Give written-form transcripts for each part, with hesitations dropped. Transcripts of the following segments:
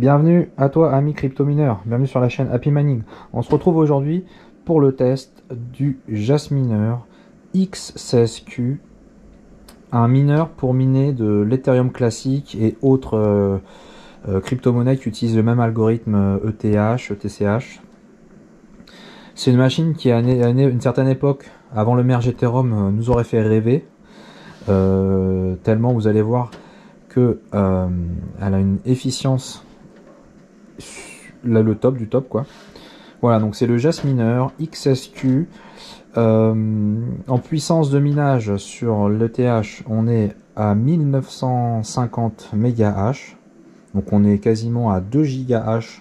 Bienvenue à toi, ami crypto-mineur. Bienvenue sur la chaîne Happy Mining. On se retrouve aujourd'hui pour le test du Jasminer X16Q, un mineur pour miner de l'Ethereum classique et autres crypto-monnaies qui utilisent le même algorithme ETH, ETCH. C'est une machine qui, à une certaine époque, avant le merge Ethereum, nous aurait fait rêver. Tellement vous allez voir que elle a une efficience là, le top du top, quoi. Voilà, donc c'est le Jasminer XSQ. En puissance de minage sur l'ETH, on est à 1950 MHz. Donc on est quasiment à 2 GHz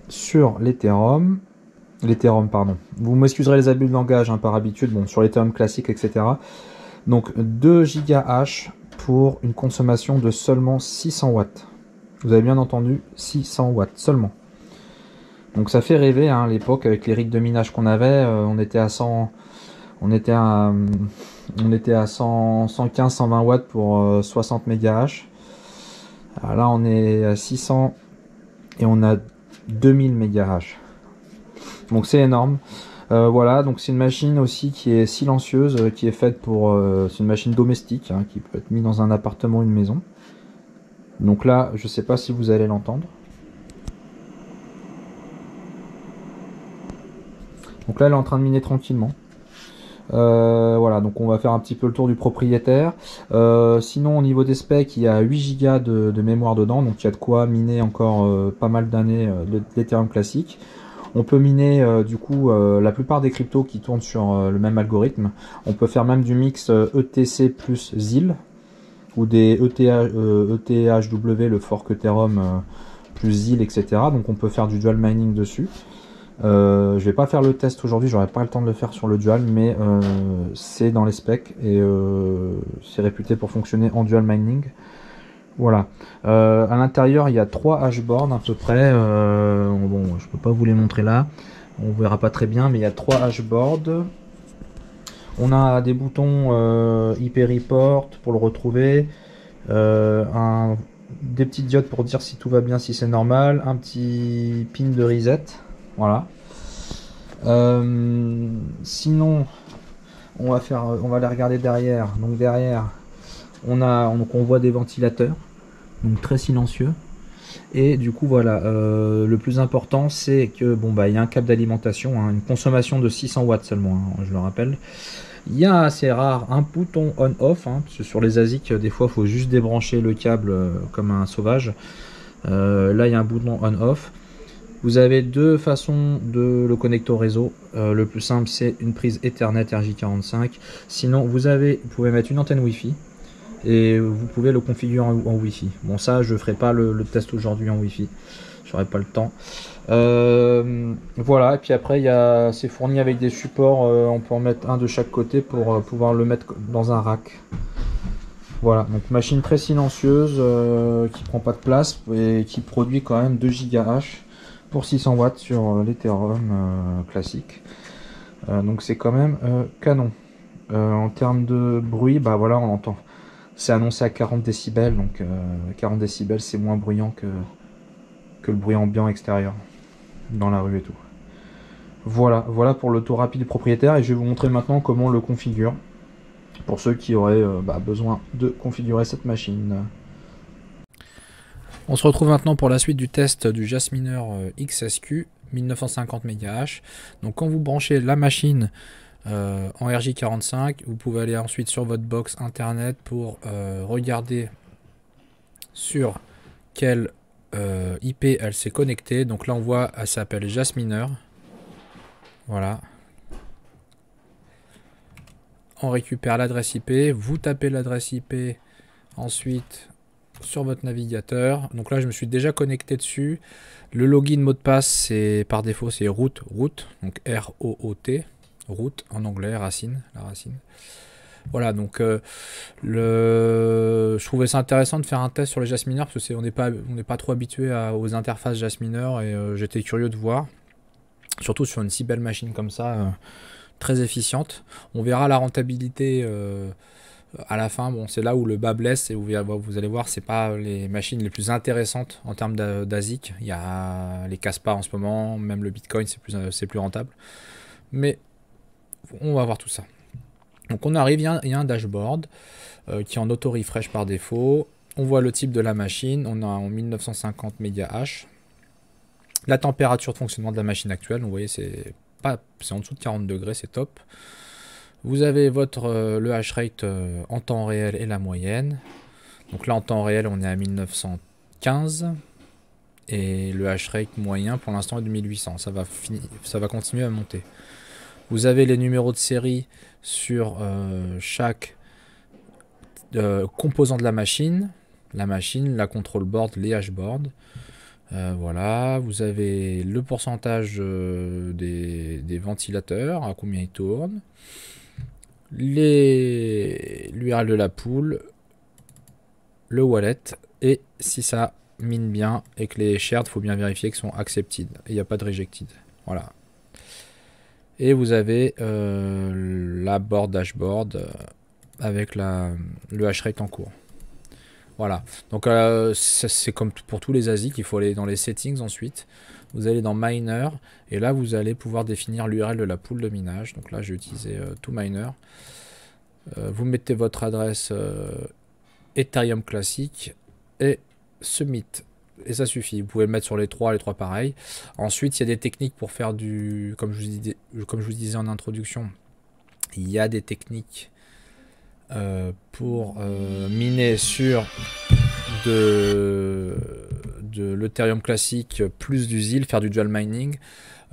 sur l'Ethereum. Pardon. Vous m'excuserez les abus de langage, hein, par habitude, bon, sur l'Ethereum classique, etc. Donc 2 GHz pour une consommation de seulement 600 watts. Vous avez bien entendu, 600 watts seulement. Donc ça fait rêver, hein, à l'époque avec les rigs de minage qu'on avait, on était à 100, on était à 115, 120 watts pour 60 MHz. Alors là on est à 600 et on a 2000 MHz. Donc c'est énorme. Voilà, donc c'est une machine aussi qui est silencieuse, qui est faite pour, c'est une machine domestique, hein, qui peut être mise dans un appartement ou une maison. Donc là, je sais pas si vous allez l'entendre. Donc là, elle est en train de miner tranquillement. Voilà, donc on va faire un petit peu le tour du propriétaire. Sinon, au niveau des specs, il y a 8 Go de mémoire dedans, donc il y a de quoi miner encore pas mal d'années de l'Ethereum classique. On peut miner du coup la plupart des cryptos qui tournent sur le même algorithme. On peut faire même du mix ETC plus ZIL ou des ETHW, le fork Ethereum plus ZIL, etc. Donc on peut faire du dual mining dessus. Je vais pas faire le test aujourd'hui, j'aurai pas le temps de le faire sur le dual, mais c'est dans les specs et c'est réputé pour fonctionner en dual mining. Voilà. À l'intérieur, il y a 3 hashboards à peu près. Bon, je peux pas vous les montrer là. On verra pas très bien, mais il y a 3 hashboards. On a des boutons IP report pour le retrouver. Des petites diodes pour dire si tout va bien, si c'est normal. Un petit pin de reset. Voilà. Sinon, on va les regarder derrière. Donc derrière, on voit des ventilateurs, donc très silencieux. Et du coup voilà, le plus important c'est que bon bah il y a un câble d'alimentation, hein, une consommation de 600 watts seulement, hein, je le rappelle. Il y a assez rare un bouton on-off, hein, parce que sur les ASIC des fois il faut juste débrancher le câble comme un sauvage. Là il y a un bouton on-off. Vous avez deux façons de le connecter au réseau. Le plus simple c'est une prise Ethernet RJ45. Sinon vous pouvez mettre une antenne Wi-Fi. Et vous pouvez le configurer en Wi-Fi. Bon ça je ferai pas le test aujourd'hui en Wi-Fi, j'aurai pas le temps. Voilà, et puis après c'est fourni avec des supports, on peut en mettre un de chaque côté pour pouvoir le mettre dans un rack. Voilà, donc machine très silencieuse qui prend pas de place et qui produit quand même 2 GHz pour 600 watts sur l'Ethereum classique. Donc c'est quand même canon. En termes de bruit, bah voilà, on entend. C'est annoncé à 40 décibels, donc 40 décibels c'est moins bruyant que le bruit ambiant extérieur, dans la rue et tout. Voilà, voilà pour le tour rapide du propriétaire, et je vais vous montrer maintenant comment on le configure, pour ceux qui auraient besoin de configurer cette machine. On se retrouve maintenant pour la suite du test du Jasminer XSQ 1950 MHz. Donc quand vous branchez la machine en RJ45, vous pouvez aller ensuite sur votre box internet pour regarder sur quelle IP elle s'est connectée. Donc là on voit, elle s'appelle Jasminer. Voilà. On récupère l'adresse IP, vous tapez l'adresse IP ensuite sur votre navigateur. Donc là je me suis déjà connecté dessus. Le login mot de passe c'est par défaut c'est root, donc R-O-O-T. Root en anglais, racine, la racine. Voilà, donc je trouvais ça intéressant de faire un test sur les Jasminer parce que on n'est pas trop habitué aux interfaces Jasminer, et j'étais curieux de voir, surtout sur une si belle machine comme ça, très efficiente. On verra la rentabilité À la fin, bon, c'est là où le bas blesse et vous allez voir, c'est pas les machines les plus intéressantes en termes d'ASIC. Il y a les Caspar en ce moment, même le Bitcoin, c'est plus rentable. Mais on va voir tout ça. Donc on arrive, il y a un dashboard qui est en auto-refresh par défaut. On voit le type de la machine, on a en 1950 MHz. La température de fonctionnement de la machine actuelle, vous voyez, c'est en dessous de 40 degrés, c'est top. Vous avez le hash rate en temps réel et la moyenne. Donc là en temps réel on est à 1915 et le hash rate moyen pour l'instant est de 1800. Ça va continuer à monter. Vous avez les numéros de série sur chaque composant de la machine, la control board, les hashboards. Voilà, vous avez le pourcentage des ventilateurs, à combien ils tournent, l'URL de la pool, le wallet, et si ça mine bien et que les shared, il faut bien vérifier qu'ils sont accepted, il n'y a pas de rejected. Voilà. Et vous avez la board dashboard avec le hash rate en cours. Voilà, donc c'est comme pour tous les ASIC, il faut aller dans les settings ensuite. Vous allez dans Miner, et là vous allez pouvoir définir l'URL de la pool de minage. Donc là j'ai utilisé ToMiner. Vous mettez votre adresse Ethereum classique et Submit. Et ça suffit, vous pouvez le mettre sur les trois pareils. Ensuite il y a des techniques pour faire comme je vous disais en introduction, il y a des techniques pour miner sur de l'Ethereum classique plus du ZIL, faire du dual mining.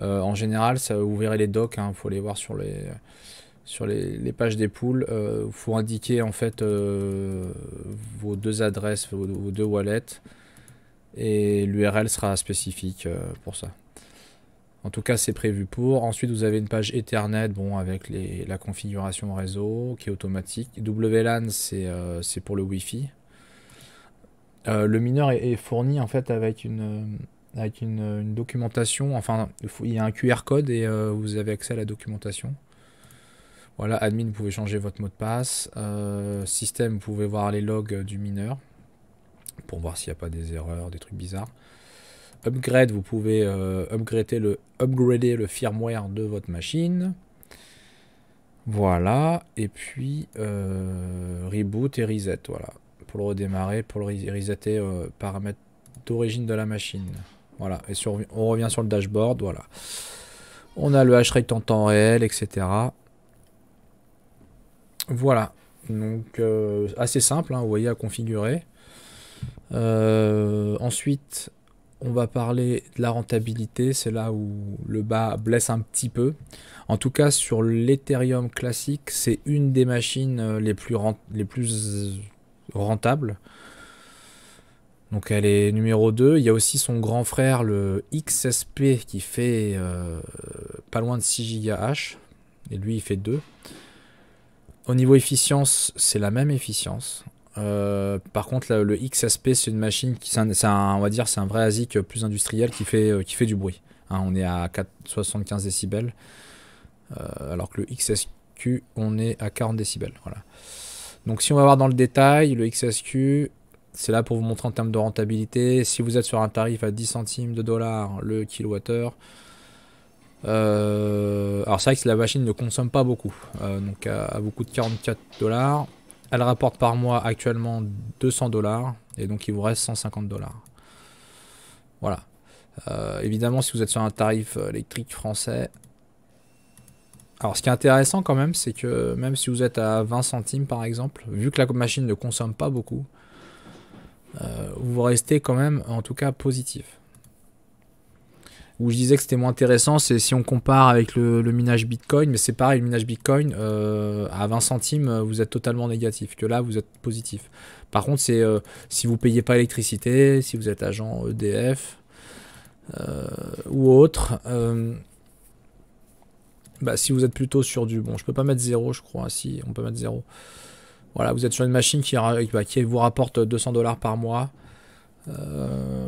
En général, ça, vous verrez les docs, il faut les voir sur les pages des pools. Il faut indiquer en fait vos deux adresses, vos deux wallets, et l'URL sera spécifique pour ça. En tout cas, c'est prévu pour. Ensuite, vous avez une page Ethernet, bon, avec la configuration réseau qui est automatique. WLAN, c'est pour le Wi-Fi. Le mineur est fourni en fait avec une documentation. Enfin, il y a un QR code et vous avez accès à la documentation. Voilà, admin, vous pouvez changer votre mot de passe. Système, vous pouvez voir les logs du mineur pour voir s'il n'y a pas des erreurs, des trucs bizarres. Upgrade, vous pouvez upgrader le firmware de votre machine. Voilà, et puis reboot et reset, voilà. Pour le redémarrer, pour le resetter paramètres d'origine de la machine. Voilà, et on revient sur le dashboard, voilà. On a le hash rate en temps réel, etc. Voilà, donc assez simple, vous voyez, à configurer. Ensuite, on va parler de la rentabilité, c'est là où le bas blesse un petit peu. En tout cas, sur l'Ethereum classique, c'est une des machines les plus rentables. Donc elle est numéro 2. Il y a aussi son grand frère, le XSP, qui fait pas loin de 6 GH. Et lui, il fait 2. Au niveau efficience, c'est la même efficience. Par contre, le XSP, c'est une machine on va dire, c'est un vrai ASIC plus industriel qui fait du bruit. On est à 75 décibels, alors que le XSQ, on est à 40 décibels. Voilà. Donc, si on va voir dans le détail, le XSQ, c'est là pour vous montrer en termes de rentabilité. Si vous êtes sur un tarif à 10 centimes de dollars le kilowattheure, alors c'est vrai que la machine ne consomme pas beaucoup, donc à beaucoup de 44 $. Elle rapporte par mois actuellement 200 $, et donc il vous reste 150 $. Voilà. Évidemment, si vous êtes sur un tarif électrique français, alors ce qui est intéressant quand même, c'est que même si vous êtes à 20 centimes par exemple, vu que la machine ne consomme pas beaucoup, vous restez quand même en tout cas positif. Où je disais que c'était moins intéressant, c'est si on compare avec le minage Bitcoin, mais c'est pareil, le minage Bitcoin, à 20 centimes, vous êtes totalement négatif, que là, vous êtes positif. Par contre, c'est si vous ne payez pas l'électricité, si vous êtes agent EDF ou autre, si vous êtes plutôt sur du... Bon, je peux pas mettre 0, je crois, si, on peut mettre 0. Voilà, vous êtes sur une machine qui vous rapporte 200 $ par mois.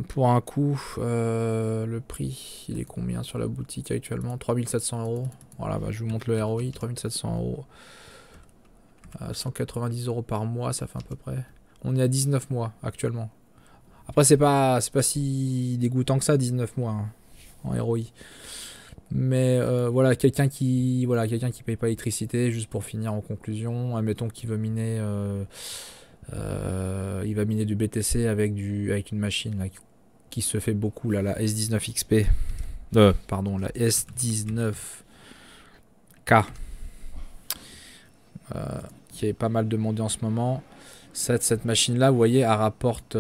Pour un coût, le prix, il est combien sur la boutique actuellement? 3700 €. Voilà, je vous montre le ROI, 3700 €. À 190 € par mois, ça fait à peu près. On est à 19 mois actuellement. Après, c'est pas si dégoûtant que ça, 19 mois hein, en ROI. Mais voilà, quelqu'un qui paye pas l'électricité, juste pour finir en conclusion, admettons qu'il veut miner, il va miner du BTC avec une machine là, qui se fait beaucoup là, la S19 XP, pardon, la S19K, qui est pas mal demandée en ce moment. Cette machine là, vous voyez, elle rapporte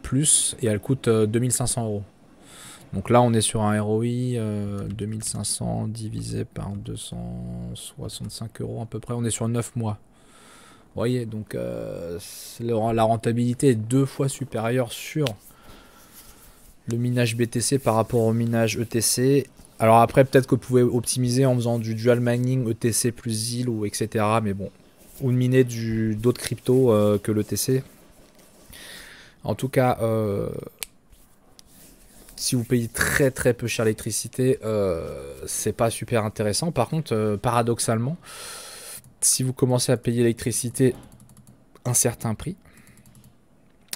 plus et elle coûte 2500 €. Donc là, on est sur un ROI 2500 divisé par 265 € à peu près. On est sur 9 mois. Vous voyez, donc la rentabilité est 2 fois supérieure sur le minage BTC par rapport au minage ETC. Alors après, peut-être que vous pouvez optimiser en faisant du dual mining ETC plus ZIL ou etc. Mais bon, ou de miner d'autres cryptos que l'ETC. En tout cas, si vous payez très très peu cher l'électricité, c'est pas super intéressant. Par contre, paradoxalement, si vous commencez à payer l'électricité un certain prix,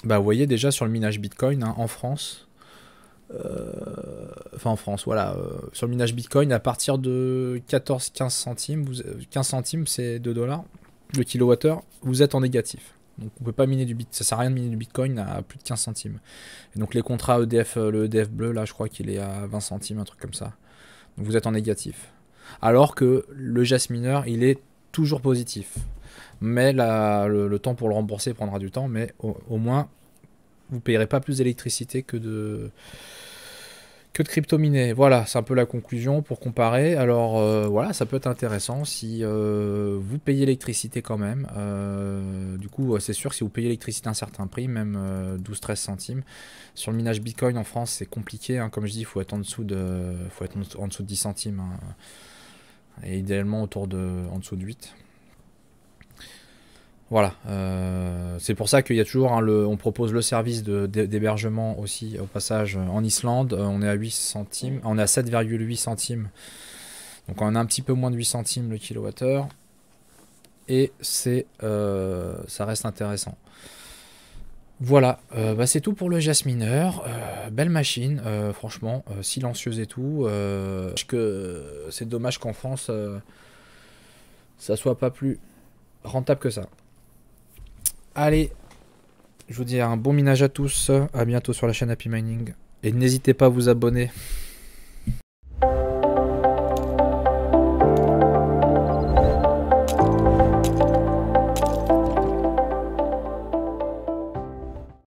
bah vous voyez déjà sur le minage Bitcoin hein, en France, enfin en France, voilà, sur le minage Bitcoin à partir de 14-15 centimes, 15 centimes c'est 2 $ le kilowattheure, vous êtes en négatif. Donc on peut pas miner du Bitcoin, ça sert à rien de miner du Bitcoin à plus de 15 centimes. Et donc les contrats EDF, le EDF bleu là, je crois qu'il est à 20 centimes, un truc comme ça. Donc vous êtes en négatif. Alors que le Jasminer, il est toujours positif. Mais le temps pour le rembourser prendra du temps, mais au moins vous payerez pas plus d'électricité que de crypto miné. Voilà, c'est un peu la conclusion pour comparer. Alors voilà, ça peut être intéressant si vous payez l'électricité quand même. Du coup, c'est sûr que si vous payez l'électricité à un certain prix, même 12-13 centimes, sur le minage Bitcoin en France, c'est compliqué. Hein. Comme je dis, il faut être en dessous de 10 centimes. Hein. Et idéalement en dessous de 8. Voilà, c'est pour ça qu'il y a toujours, hein, on propose le service d'hébergement aussi au passage en Islande. On est à 8 centimes, on est à 7,8 centimes. Donc on a un petit peu moins de 8 centimes le kilowattheure. Et ça reste intéressant. Voilà, bah c'est tout pour le Jasminer. Belle machine, franchement, silencieuse et tout. C'est dommage qu'en France, ça soit pas plus rentable que ça. Allez, je vous dis un bon minage à tous, à bientôt sur la chaîne Happy Mining. Et n'hésitez pas à vous abonner.